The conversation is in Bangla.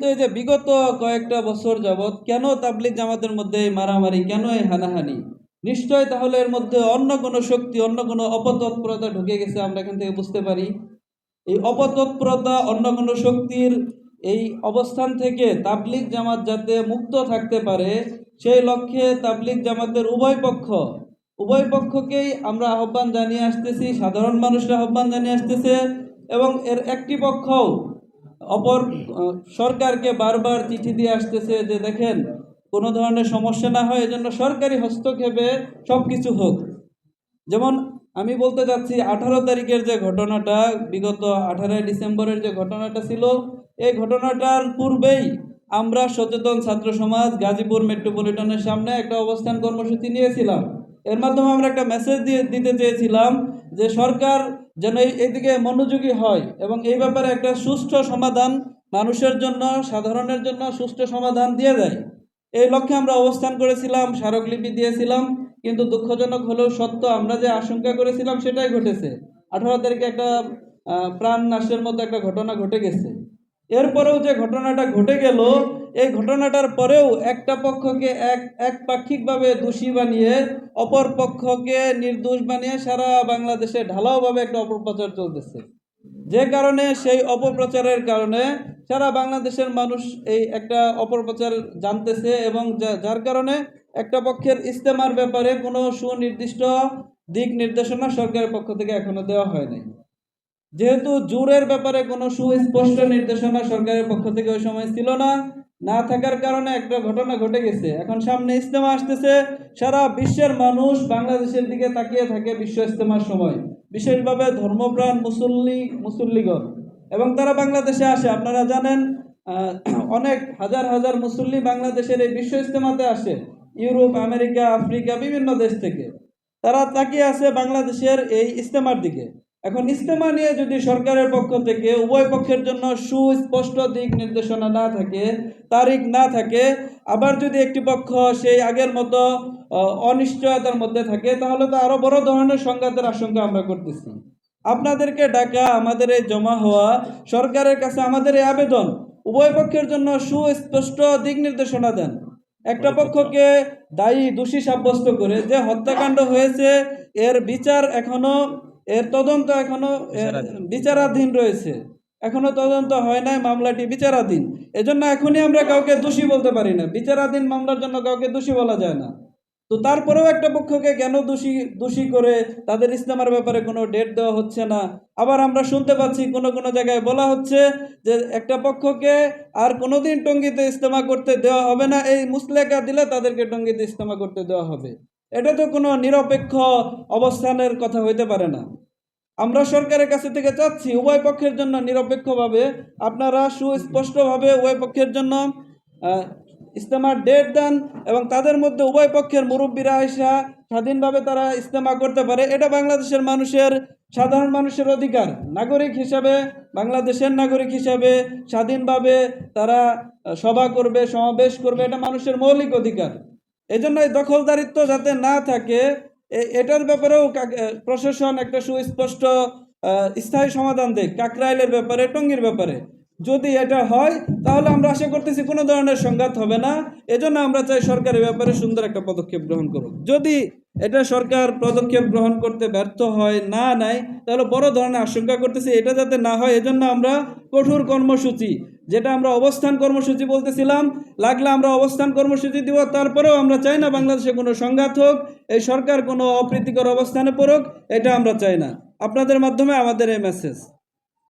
কিন্তু এই যে বিগত কয়েকটা বছর যাবৎ কেন তাবলিগ জামাতের মধ্যে এই মারামারি, কেন এই হানাহানি? নিশ্চয় তাহলে এর মধ্যে অন্য কোনো শক্তি, অন্য কোনো অপতৎপরতা ঢুকে গেছে, আমরা এখান থেকে বুঝতে পারি। এই অপতৎপরতা, অন্য কোনো শক্তির এই অবস্থান থেকে তাবলিগ জামাত যাতে মুক্ত থাকতে পারে, সেই লক্ষ্যে তাবলিগ জামাতের উভয় পক্ষকেই আমরা আহ্বান জানিয়ে আসতেছি, সাধারণ মানুষরা আহ্বান জানিয়ে আসতেছে। এবং এর একটি পক্ষও অপর সরকারকে বারবার চিঠি দিয়ে আসতেছে যে দেখেন, কোনো ধরনের সমস্যা না হয় এজন্য সরকারি হস্তক্ষেপে সব কিছু হোক। যেমন আমি বলতে চাচ্ছি, 18 তারিখের যে ঘটনাটা, বিগত 18 ডিসেম্বরের যে ঘটনাটা ছিল, এই ঘটনাটার পূর্বেই আমরা সচেতন ছাত্র সমাজ গাজীপুর মেট্রোপলিটনের সামনে একটা অবস্থান কর্মসূচি নিয়েছিলাম। এর মাধ্যমে আমরা একটা মেসেজ দিতে চেয়েছিলাম যে সরকার যেন এইদিকে মনোযোগী হয় এবং এই ব্যাপারে একটা সুষ্ঠু সমাধান মানুষের জন্য, সাধারণের জন্য সুষ্ঠু সমাধান দিয়ে দেয়। এই লক্ষ্যে আমরা অবস্থান করেছিলাম, স্মারকলিপি দিয়েছিলাম। কিন্তু দুঃখজনক হলেও সত্য, আমরা যে আশঙ্কা করেছিলাম সেটাই ঘটেছে। 18 তারিখে একটা প্রাণ নাশের মতো একটা ঘটনা ঘটে গেছে। এরপরেও যে ঘটনাটা ঘটে গেল, এই ঘটনাটার পরেও একটা পক্ষকে একপাক্ষিকভাবে দোষী বানিয়ে অপর পক্ষকে নির্দোষ বানিয়ে সারা বাংলাদেশে ঢালাওভাবে একটা অপপ্রচার চলতেছে। যে কারণে সেই অপপ্রচারের কারণে সারা বাংলাদেশের মানুষ এই একটা অপপ্রচার জানতেছে, এবং যার কারণে একটা পক্ষের ইজতেমার ব্যাপারে কোনো সুনির্দিষ্ট দিক নির্দেশনা সরকারের পক্ষ থেকে এখনো দেওয়া হয়নি। যেহেতু জোরের ব্যাপারে কোনো সুস্পষ্ট নির্দেশনা সরকারের পক্ষ থেকে ওই সময় ছিল না থাকার কারণে একটা ঘটনা ঘটে গেছে। এখন সামনে ইজতেমা আসতেছে, সারা বিশ্বের মানুষ বাংলাদেশের দিকে তাকিয়ে থাকে বিশ্ব ইজতেমার সময়, বিশেষভাবে ধর্মপ্রাণ মুসল্লিগণ, এবং তারা বাংলাদেশে আসে। আপনারা জানেন, অনেক হাজার হাজার মুসল্লি বাংলাদেশের এই বিশ্ব ইজতেমাতে আসে, ইউরোপ, আমেরিকা, আফ্রিকা, বিভিন্ন দেশ থেকে। তারা তাকিয়ে আছে বাংলাদেশের এই ইজতেমার দিকে। এখন ইজতেমা নিয়ে যদি সরকারের পক্ষ থেকে উভয় পক্ষের জন্য সুস্পষ্ট দিক নির্দেশনা না থাকে, তারিখ না থাকে, আবার যদি একটি পক্ষ সেই আগের মতো অনিশ্চয়তার মধ্যে থাকে, তাহলে তো আরো বড় ধরনের সংঘাতের আশঙ্কা আমরা করতেছি। আপনাদেরকে ডাকা, আমাদের এই জমা হওয়া, সরকারের কাছে আমাদের এই আবেদন, উভয় পক্ষের জন্য সুস্পষ্ট দিক নির্দেশনা দেন। একটা পক্ষকে দোষী সাব্যস্ত করে যে হত্যাকাণ্ড হয়েছে, এর বিচার এখনো, এর তদন্ত এখনো বিচারাধীন রয়েছে, এখনো তদন্ত হয় নাই, মামলাটি বিচারাধীন। এজন্য এখনই আমরা কাউকে দোষী বলতে পারি না, বিচারাধীন মামলার জন্য কাউকে দোষী বলা যায় না। তো তারপরেও একটা পক্ষকে কেন দোষী করে তাদের ইজতেমার ব্যাপারে কোনো ডেট দেওয়া হচ্ছে না। আবার আমরা শুনতে পাচ্ছি কোনো কোনো জায়গায় বলা হচ্ছে যে একটা পক্ষকে আর কোনোদিন টঙ্গীতে ইজতেমা করতে দেওয়া হবে না, এই মুসলেকা দিলে তাদেরকে টঙ্গীতে ইজতেমা করতে দেওয়া হবে। এটা তো কোনো নিরপেক্ষ অবস্থানের কথা হইতে পারে না। আমরা সরকারের কাছে থেকে চাচ্ছি উভয় পক্ষের জন্য নিরপেক্ষভাবে আপনারা সুস্পষ্টভাবে উভয় পক্ষের জন্য ইজতেমার ডেট দেন, এবং তাদের মধ্যে উভয় পক্ষের মুরব্বীরা আইসা স্বাধীনভাবে তারা ইজতেমা করতে পারে। এটা বাংলাদেশের মানুষের, সাধারণ মানুষের অধিকার। নাগরিক হিসাবে, বাংলাদেশের নাগরিক হিসাবে স্বাধীনভাবে তারা সভা করবে, সমাবেশ করবে, এটা মানুষের মৌলিক অধিকার। এজন্য এই দখলদারিত্ব যাতে না থাকে, এটার ব্যাপারেও প্রশাসন একটা সুস্পষ্ট স্থায়ী সমাধান দেয়। কাকরাইলের ব্যাপারে, টঙ্গীর ব্যাপারে যদি এটা হয়, তাহলে আমরা আশা করতেছি কোনো ধরনের সংঘাত হবে না। এজন্য আমরা চাই সরকারের ব্যাপারে সুন্দর একটা পদক্ষেপ গ্রহণ করুক। যদি এটা সরকার পদক্ষেপ গ্রহণ করতে ব্যর্থ হয়, নেয়, তাহলে বড় ধরনের আশঙ্কা করতেছি এটা যাতে না হয়। এজন্য আমরা কঠোর কর্মসূচি, যেটা আমরা অবস্থান কর্মসূচি বলতেছিলাম, লাগলে আমরা অবস্থান কর্মসূচি দিব। তারপরেও আমরা চাই না বাংলাদেশে কোনো সংঘাত হোক, এই সরকার কোনো অপ্রীতিকর অবস্থানে পড়ুক, এটা আমরা চাই না। আপনাদের মাধ্যমে আমাদের এই মেসেজ।